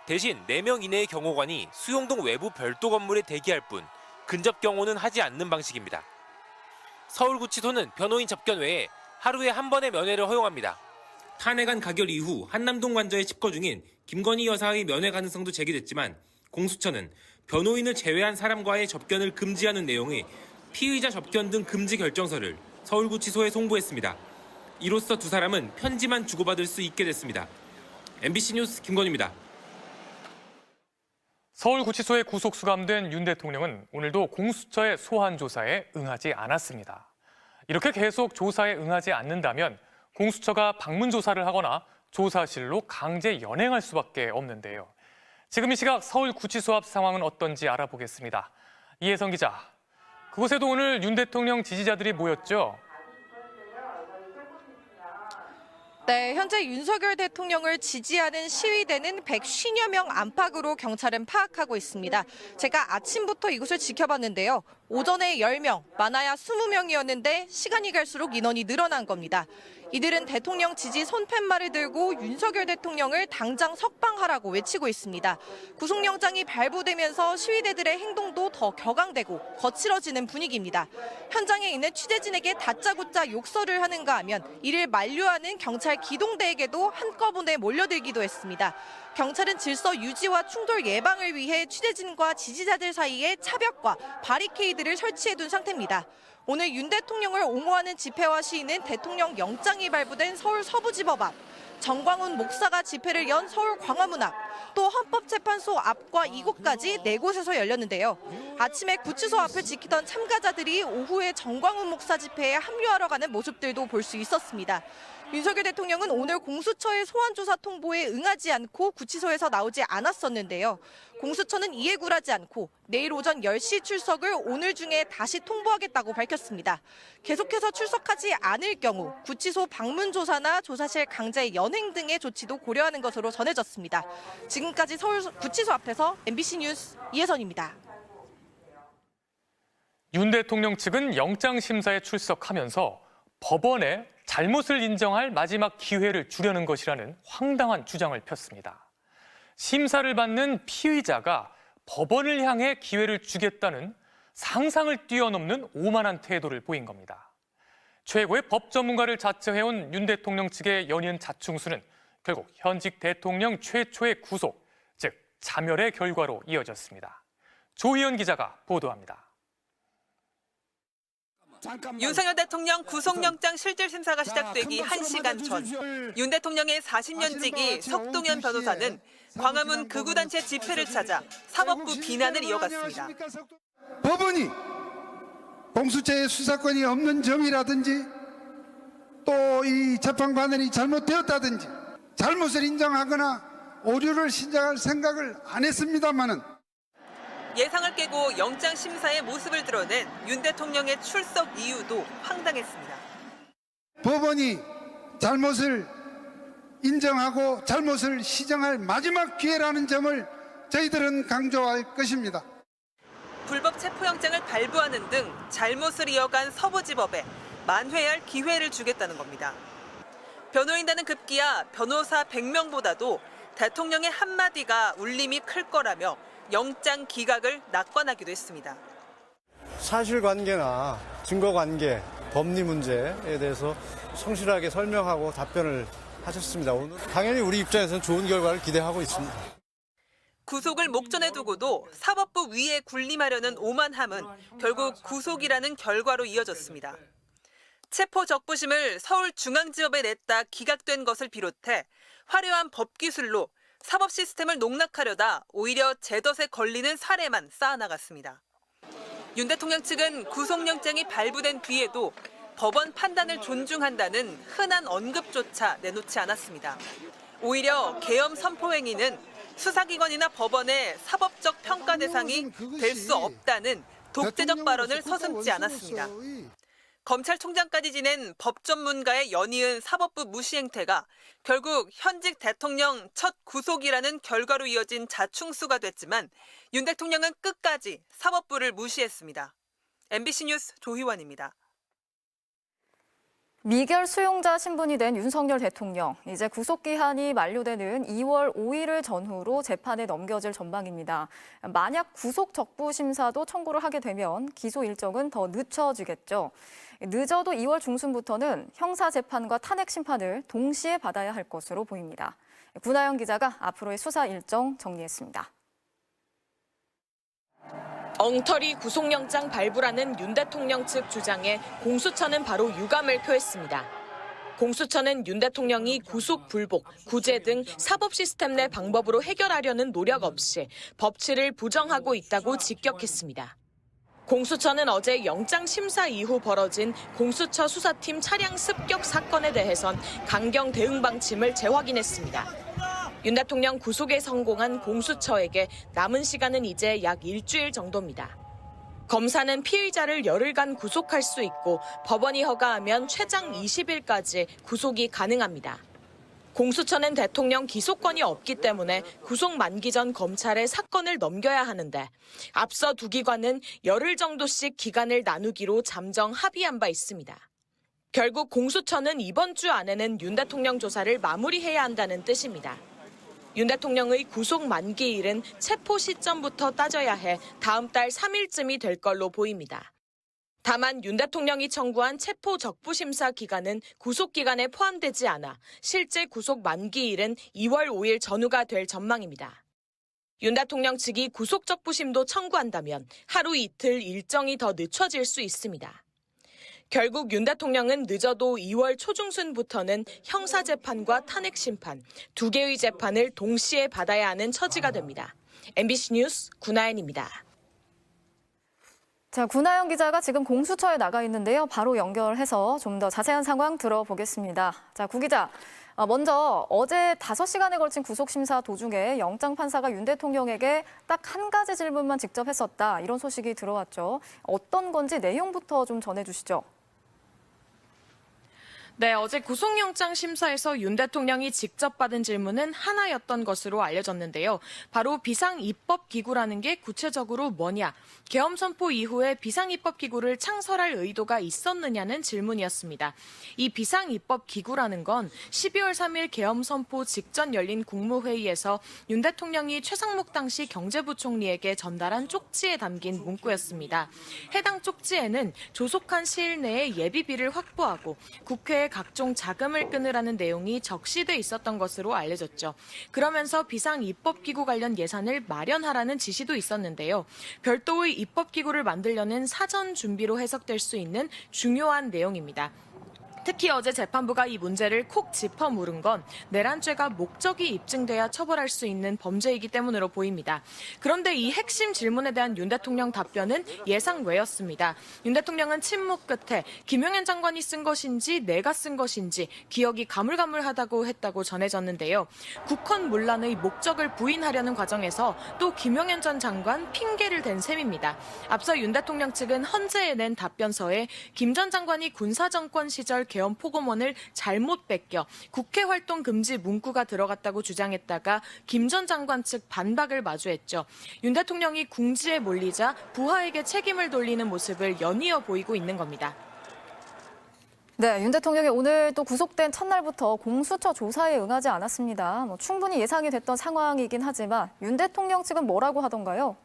대신 4명 이내의 경호관이 수용동 외부 별도 건물에 대기할 뿐 근접 경호는 하지 않는 방식입니다. 서울구치소는 변호인 접견 외에 하루에 한 번의 면회를 허용합니다. 탄핵안 가결 이후 한남동 관저에 칩거 중인 김건희 여사의 면회 가능성도 제기됐지만 공수처는 변호인을 제외한 사람과의 접견을 금지하는 내용의 피의자 접견 등 금지 결정서를 서울구치소에 송부했습니다. 이로써 두 사람은 편지만 주고받을 수 있게 됐습니다. MBC 뉴스 김건희입니다. 서울구치소에 구속 수감된 윤 대통령은 오늘도 공수처의 소환 조사에 응하지 않았습니다. 이렇게 계속 조사에 응하지 않는다면 공수처가 방문 조사를 하거나 조사실로 강제 연행할 수밖에 없는데요. 지금 이 시각 서울구치소 앞 상황은 어떤지 알아보겠습니다. 이혜성 기자, 그곳에도 오늘 윤 대통령 지지자들이 모였죠? 네, 현재 윤석열 대통령을 지지하는 시위대는 150여 명 안팎으로 경찰은 파악하고 있습니다. 제가 아침부터 이곳을 지켜봤는데요. 오전에 10명, 많아야 20명이었는데 시간이 갈수록 인원이 늘어난 겁니다. 이들은 대통령 지지 손팻말을 들고 윤석열 대통령을 당장 석방하라고 외치고 있습니다. 구속영장이 발부되면서 시위대들의 행동도 더 격앙되고 거칠어지는 분위기입니다. 현장에 있는 취재진에게 다짜고짜 욕설을 하는가 하면 이를 만류하는 경찰 기동대에게도 한꺼번에 몰려들기도 했습니다. 경찰은 질서 유지와 충돌 예방을 위해 취재진과 지지자들 사이에 차벽과 바리케이드를 설치해둔 상태입니다. 오늘 윤 대통령을 옹호하는 집회와 시위는 대통령 영장이 발부된 서울 서부지법 앞, 정광훈 목사가 집회를 연 서울 광화문 앞, 또 헌법재판소 앞과 이곳까지 4곳에서 열렸는데요. 아침에 구치소 앞을 지키던 참가자들이 오후에 정광훈 목사 집회에 합류하러 가는 모습들도 볼 수 있었습니다. 윤석열 대통령은 오늘 공수처의 소환조사 통보에 응하지 않고 구치소에서 나오지 않았었는데요. 공수처는 이에 굴하지 않고 내일 오전 10시 출석을 오늘 중에 다시 통보하겠다고 밝혔습니다. 계속해서 출석하지 않을 경우 구치소 방문 조사나 조사실 강제 연행 등의 조치도 고려하는 것으로 전해졌습니다. 지금까지 서울 구치소 앞에서 MBC 뉴스 이혜선입니다. 윤 대통령 측은 영장심사에 출석하면서 법원에 잘못을 인정할 마지막 기회를 주려는 것이라는 황당한 주장을 폈습니다. 심사를 받는 피의자가 법원을 향해 기회를 주겠다는 상상을 뛰어넘는 오만한 태도를 보인 겁니다. 최고의 법 전문가를 자처해온 윤 대통령 측의 연이은 자충수는 결국 현직 대통령 최초의 구속, 즉 자멸의 결과로 이어졌습니다. 조희연 기자가 보도합니다. 윤석열 대통령 구속영장 실질심사가 시작되기 1시간 전, 윤 대통령의 40년 지기 석동현 변호사는 광화문 극우단체 집회를 찾아 사법부 비난을 이어갔습니다. 법원이 공수처의 수사권이 없는 점이라든지 또 이 재판관들이 잘못되었다든지 잘못을 인정하거나 오류를 신장할 생각을 안 했습니다마는 예상을 깨고 영장 심사의 모습을 드러낸 윤 대통령의 출석 이유도 황당했습니다. 법원이 잘못을 인정하고 잘못을 시정할 마지막 기회라는 점을 저희들은 강조할 것입니다. 불법 체포영장을 발부하는 등 잘못을 이어간 서부지법에 만회할 기회를 주겠다는 겁니다. 변호인단은 급기야 변호사 100명보다도 대통령의 한마디가 울림이 클 거라며 영장 기각을 낙관하기도 했습니다. 사실관계나 증거관계, 법리 문제에 대해서 성실하게 설명하고 답변을 하셨습니다. 오늘 당연히 우리 입장에서는 좋은 결과를 기대하고 있습니다. 구속을 목전에 두고도 사법부 위에 군림하려는 오만함은 결국 구속이라는 결과로 이어졌습니다. 체포 적부심을 서울중앙지법에 냈다 기각된 것을 비롯해 화려한 법기술로 사법 시스템을 농락하려다 오히려 제덫에 걸리는 사례만 쌓아나갔습니다. 윤 대통령 측은 구속영장이 발부된 뒤에도 법원 판단을 존중한다는 흔한 언급조차 내놓지 않았습니다. 오히려 계엄 선포 행위는 수사기관이나 법원의 사법적 평가 대상이 될 수 없다는 독재적 발언을 서슴지 않았습니다. 검찰총장까지 지낸 법 전문가의 연이은 사법부 무시 행태가 결국 현직 대통령 첫 구속이라는 결과로 이어진 자충수가 됐지만 윤 대통령은 끝까지 사법부를 무시했습니다. MBC 뉴스 조희원입니다. 미결 수용자 신분이 된 윤석열 대통령, 이제 구속기한이 만료되는 2월 5일을 전후로 재판에 넘겨질 전망입니다. 만약 구속 적부 심사도 청구를 하게 되면 기소 일정은 더 늦춰지겠죠. 늦어도 2월 중순부터는 형사재판과 탄핵심판을 동시에 받아야 할 것으로 보입니다. 구나영 기자가 앞으로의 수사 일정 정리했습니다. 엉터리 구속영장 발부라는 윤 대통령 측 주장에 공수처는 바로 유감을 표했습니다. 공수처는 윤 대통령이 구속 불복, 구제 등 사법 시스템 내 방법으로 해결하려는 노력 없이 법치를 부정하고 있다고 직격했습니다. 공수처는 어제 영장 심사 이후 벌어진 공수처 수사팀 차량 습격 사건에 대해선 강경 대응 방침을 재확인했습니다. 윤 대통령 구속에 성공한 공수처에게 남은 시간은 이제 약 일주일 정도입니다. 검사는 피의자를 열흘간 구속할 수 있고 법원이 허가하면 최장 20일까지 구속이 가능합니다. 공수처는 대통령 기소권이 없기 때문에 구속 만기 전 검찰에 사건을 넘겨야 하는데 앞서 두 기관은 열흘 정도씩 기간을 나누기로 잠정 합의한 바 있습니다. 결국 공수처는 이번 주 안에는 윤 대통령 조사를 마무리해야 한다는 뜻입니다. 윤 대통령의 구속 만기일은 체포 시점부터 따져야 해 다음 달 3일쯤이 될 걸로 보입니다. 다만 윤 대통령이 청구한 체포 적부 심사 기간은 구속 기간에 포함되지 않아 실제 구속 만기일은 2월 5일 전후가 될 전망입니다. 윤 대통령 측이 구속 적부심도 청구한다면 하루 이틀 일정이 더 늦춰질 수 있습니다. 결국 윤 대통령은 늦어도 2월 초중순부터는 형사재판과 탄핵심판, 두 개의 재판을 동시에 받아야 하는 처지가 됩니다. MBC 뉴스 구나연입니다. 자, 구나연 기자가 지금 공수처에 나가 있는데요. 바로 연결해서 좀 더 자세한 상황 들어보겠습니다. 자, 구 기자. 먼저 어제 5시간에 걸친 구속심사 도중에 영장판사가 윤 대통령에게 딱 한 가지 질문만 직접 했었다. 이런 소식이 들어왔죠. 어떤 건지 내용부터 좀 전해주시죠. 네, 어제 구속영장 심사에서 윤 대통령이 직접 받은 질문은 하나였던 것으로 알려졌는데요. 바로 비상입법기구라는 게 구체적으로 뭐냐, 계엄 선포 이후에 비상입법기구를 창설할 의도가 있었느냐는 질문이었습니다. 이 비상입법기구라는 건 12월 3일 계엄 선포 직전 열린 국무회의에서 윤 대통령이 최상목 당시 경제부총리에게 전달한 쪽지에 담긴 문구였습니다. 해당 쪽지에는 조속한 시일 내에 예비비를 확보하고 국회에 각종 자금을 끊으라는 내용이 적시돼 있었던 것으로 알려졌죠. 그러면서 비상입법기구 관련 예산을 마련하라는 지시도 있었는데요. 별도의 입법기구를 만들려는 사전 준비로 해석될 수 있는 중요한 내용입니다. 특히 어제 재판부가 이 문제를 콕 짚어 물은 건 내란죄가 목적이 입증돼야 처벌할 수 있는 범죄이기 때문으로 보입니다. 그런데 이 핵심 질문에 대한 윤 대통령 답변은 예상 외였습니다. 윤 대통령은 침묵 끝에 김용현 장관이 쓴 것인지 내가 쓴 것인지 기억이 가물가물하다고 했다고 전해졌는데요. 국헌 문란의 목적을 부인하려는 과정에서 또 김용현 전 장관 핑계를 댄 셈입니다. 앞서 윤 대통령 측은 헌재에 낸 답변서에 김 전 장관이 군사정권 시절 계엄 포고문을 잘못 뺏겨 국회 활동 금지 문구가 들어갔다고 주장했다가 김 전 장관 측 반박을 마주했죠. 윤 대통령이 궁지에 몰리자 부하에게 책임을 돌리는 모습을 연이어 보이고 있는 겁니다. 네, 윤 대통령이 오늘 또 구속된 첫날부터 공수처 조사에 응하지 않았습니다. 충분히 예상이 됐던 상황이긴 하지만 윤 대통령 측은 뭐라고 하던가요?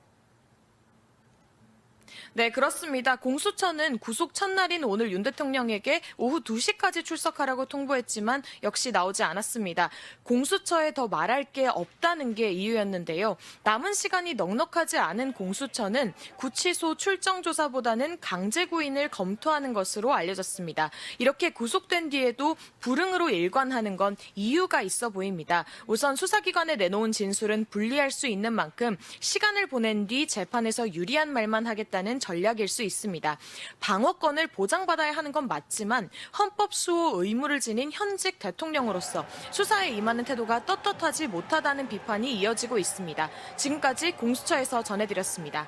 네, 그렇습니다. 공수처는 구속 첫날인 오늘 윤 대통령에게 오후 2시까지 출석하라고 통보했지만 역시 나오지 않았습니다. 공수처에 더 말할 게 없다는 게 이유였는데요. 남은 시간이 넉넉하지 않은 공수처는 구치소 출정 조사보다는 강제 구인을 검토하는 것으로 알려졌습니다. 이렇게 구속된 뒤에도 불응으로 일관하는 건 이유가 있어 보입니다. 우선 수사기관에 내놓은 진술은 불리할 수 있는 만큼 시간을 보낸 뒤 재판에서 유리한 말만 하겠다는 전략일 수 있습니다. 방어권을 보장받아야 하는 건 맞지만 헌법 수호 의무를 지닌 현직 대통령으로서 수사에 임하는 태도가 떳떳하지 못하다는 비판이 이어지고 있습니다. 지금까지 공수처에서 전해드렸습니다.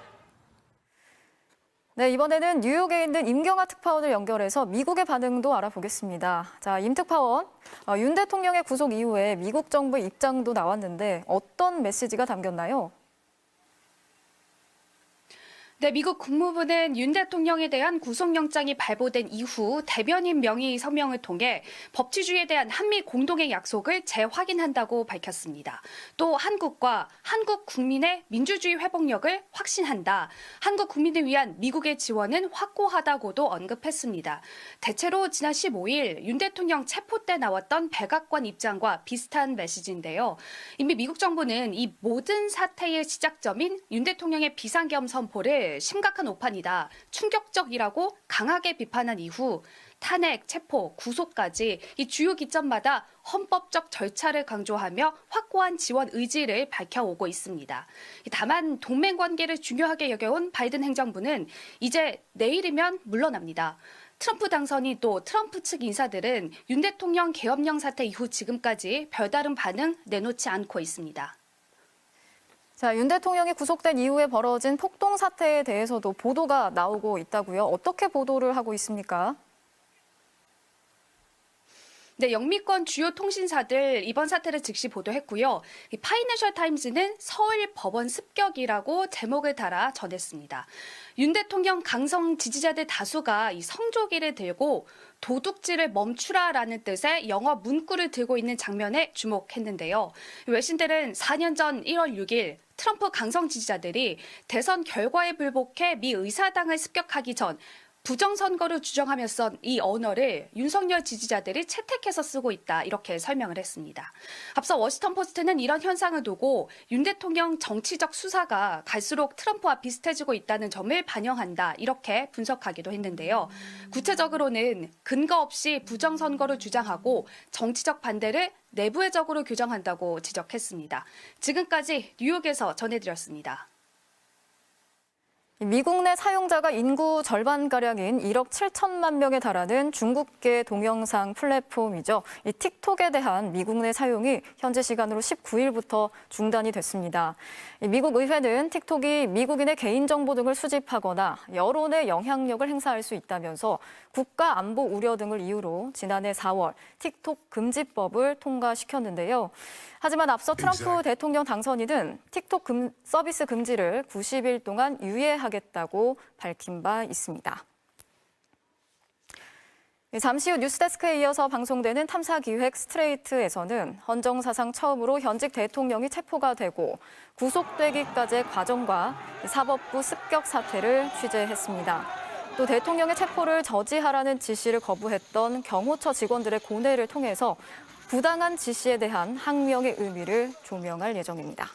네, 이번에는 뉴욕에 있는 임경아 특파원을 연결해서 미국의 반응도 알아보겠습니다. 자, 임 특파원, 윤 대통령의 구속 이후에 미국 정부의 입장도 나왔는데 어떤 메시지가 담겼나요? 네, 미국 국무부는 윤 대통령에 대한 구속영장이 발부된 이후 대변인 명의 서명을 통해 법치주의에 대한 한미 공동의 약속을 재확인한다고 밝혔습니다. 또 한국과 한국 국민의 민주주의 회복력을 확신한다. 한국 국민을 위한 미국의 지원은 확고하다고도 언급했습니다. 대체로 지난 15일 윤 대통령 체포 때 나왔던 백악관 입장과 비슷한 메시지인데요. 이미 미국 정부는 이 모든 사태의 시작점인 윤 대통령의 비상계엄 선포를 심각한 오판이다, 충격적이라고 강하게 비판한 이후 탄핵, 체포, 구속까지 이 주요 기점마다 헌법적 절차를 강조하며 확고한 지원 의지를 밝혀오고 있습니다. 다만 동맹 관계를 중요하게 여겨온 바이든 행정부는 이제 내일이면 물러납니다. 트럼프 당선인 또 트럼프 측 인사들은 윤 대통령 계엄령 사태 이후 지금까지 별다른 반응 내놓지 않고 있습니다. 자, 윤 대통령이 구속된 이후에 벌어진 폭동 사태에 대해서도 보도가 나오고 있다고요. 어떻게 보도를 하고 있습니까? 네, 영미권 주요 통신사들 이번 사태를 즉시 보도했고요. 파이낸셜 타임즈는 서울 법원 습격이라고 제목을 달아 전했습니다. 윤 대통령 강성 지지자들 다수가 이 성조기를 들고 도둑질을 멈추라라는 뜻의 영어 문구를 들고 있는 장면에 주목했는데요. 외신들은 4년 전 1월 6일 트럼프 강성 지지자들이 대선 결과에 불복해 미 의사당을 습격하기 전 부정선거를 주장하며 쓴 이 언어를 윤석열 지지자들이 채택해서 쓰고 있다 이렇게 설명을 했습니다. 앞서 워싱턴 포스트는 이런 현상을 두고 윤 대통령 정치적 수사가 갈수록 트럼프와 비슷해지고 있다는 점을 반영한다 이렇게 분석하기도 했는데요. 구체적으로는 근거 없이 부정선거를 주장하고 정치적 반대를 내부적으로 규정한다고 지적했습니다. 지금까지 뉴욕에서 전해드렸습니다. 미국 내 사용자가 인구 절반가량인 1억 7천만 명에 달하는 중국계 동영상 플랫폼이죠. 이 틱톡에 대한 미국 내 사용이 현지 시간으로 19일부터 중단이 됐습니다. 미국 의회는 틱톡이 미국인의 개인정보 등을 수집하거나 여론에 영향력을 행사할 수 있다면서 국가 안보 우려 등을 이유로 지난해 4월 틱톡 금지법을 통과시켰는데요. 하지만 앞서 트럼프 대통령 당선인은 틱톡 서비스 금지를 90일 동안 유예하겠다고 밝힌 바 있습니다. 잠시 후 뉴스데스크에 이어서 방송되는 탐사기획 스트레이트에서는 헌정사상 처음으로 현직 대통령이 체포가 되고 구속되기까지의 과정과 사법부 습격 사태를 취재했습니다. 또 대통령의 체포를 저지하라는 지시를 거부했던 경호처 직원들의 고뇌를 통해서 부당한 지시에 대한 항명의 의미를 조명할 예정입니다.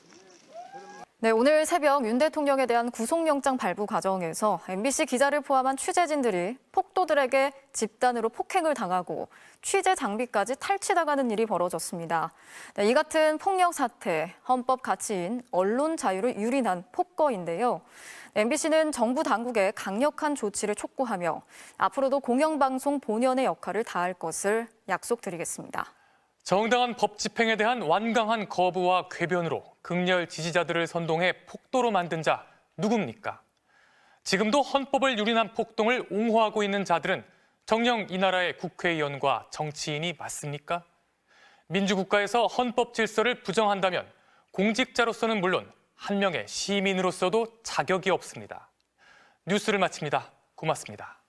네, 오늘 새벽 윤 대통령에 대한 구속영장 발부 과정에서 MBC 기자를 포함한 취재진들이 폭도들에게 집단으로 폭행을 당하고 취재 장비까지 탈취당하는 일이 벌어졌습니다. 네, 이 같은 폭력 사태, 헌법 가치인 언론 자유를 유린한 폭거인데요. MBC는 정부 당국의 강력한 조치를 촉구하며 앞으로도 공영방송 본연의 역할을 다할 것을 약속드리겠습니다. 정당한 법 집행에 대한 완강한 거부와 궤변으로 극렬 지지자들을 선동해 폭도로 만든 자 누굽니까? 지금도 헌법을 유린한 폭동을 옹호하고 있는 자들은 정녕 이 나라의 국회의원과 정치인이 맞습니까? 민주국가에서 헌법 질서를 부정한다면 공직자로서는 물론 한 명의 시민으로서도 자격이 없습니다. 뉴스를 마칩니다. 고맙습니다.